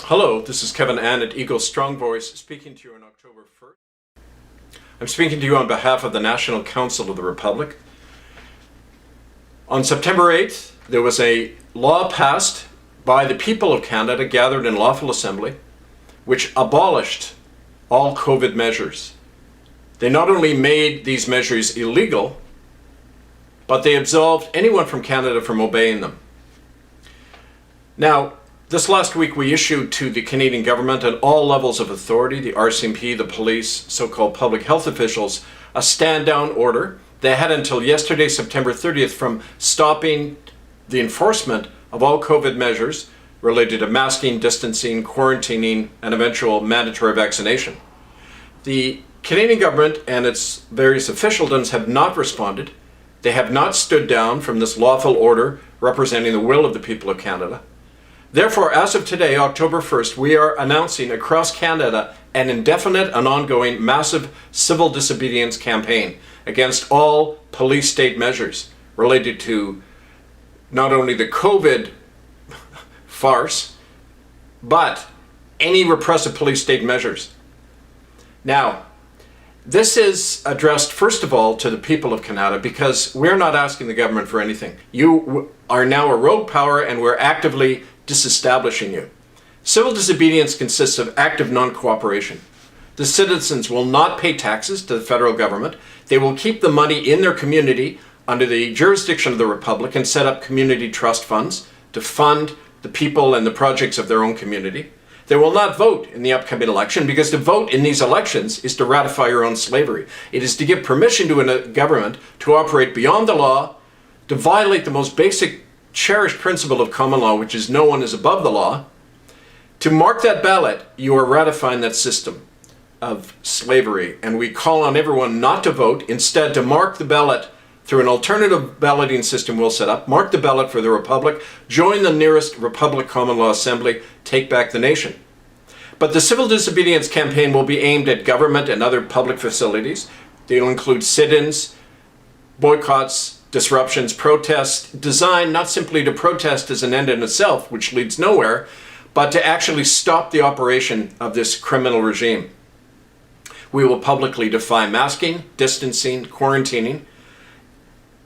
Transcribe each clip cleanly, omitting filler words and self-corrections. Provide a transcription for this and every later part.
Hello, this is Kevin Ann at Eagle's Strong Voice speaking to you on October 1st. I'm speaking to you on behalf of the National Council of the Republic. On September 8th, there was a law passed by the people of Canada gathered in lawful assembly, which abolished all COVID measures. They not only made these measures illegal, but they absolved anyone from Canada from obeying them. Now, this last week we issued to the Canadian government at all levels of authority, the RCMP, the police, so-called public health officials, a stand-down order. They had until yesterday, September 30th, from stopping the enforcement of all COVID measures related to masking, distancing, quarantining, and eventual mandatory vaccination. The Canadian government and its various officialdoms have not responded. They have not stood down from this lawful order representing the will of the people of Canada. Therefore, as of today, October 1st, we are announcing across Canada an indefinite and ongoing massive civil disobedience campaign against all police state measures related to not only the COVID farce, but any repressive police state measures. Now, this is addressed, first of all, to the people of Kanata because we're not asking the government for anything. You are now a rogue power and we're actively disestablishing you. Civil disobedience consists of active non-cooperation. The citizens will not pay taxes to the federal government. They will keep the money in their community under the jurisdiction of the Republic and set up community trust funds to fund the people and the projects of their own community. They will not vote in the upcoming election because to vote in these elections is to ratify your own slavery. It is to give permission to a government to operate beyond the law, to violate the most basic cherished principle of common law, which is no one is above the law. To mark that ballot, you are ratifying that system of slavery, and we call on everyone not to vote, instead to mark the ballot through an alternative balloting system we'll set up, mark the ballot for the Republic, join the nearest Republic common law assembly, take back the nation. But the civil disobedience campaign will be aimed at government and other public facilities. They'll include sit-ins, boycotts, disruptions, protests, designed not simply to protest as an end in itself, which leads nowhere, but to actually stop the operation of this criminal regime. We will publicly defy masking, distancing, quarantining.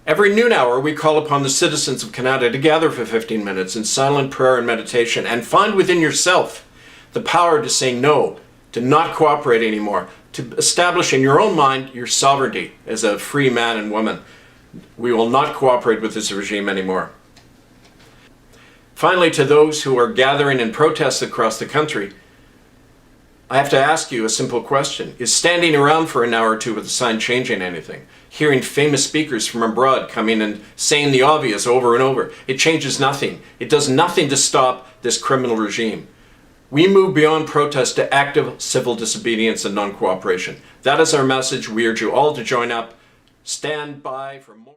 Every noon hour, we call upon the citizens of Canada to gather for 15 minutes in silent prayer and meditation and find within yourself the power to say no, to not cooperate anymore, to establish in your own mind your sovereignty as a free man and woman. We will not cooperate with this regime anymore. Finally, to those who are gathering in protests across the country, I have to ask you a simple question. Is standing around for an hour or two with a sign changing anything? Hearing famous speakers from abroad coming and saying the obvious over and over, it changes nothing. It does nothing to stop this criminal regime. We move beyond protest to active civil disobedience and non-cooperation. That is our message. We urge you all to join up. Stand by for more.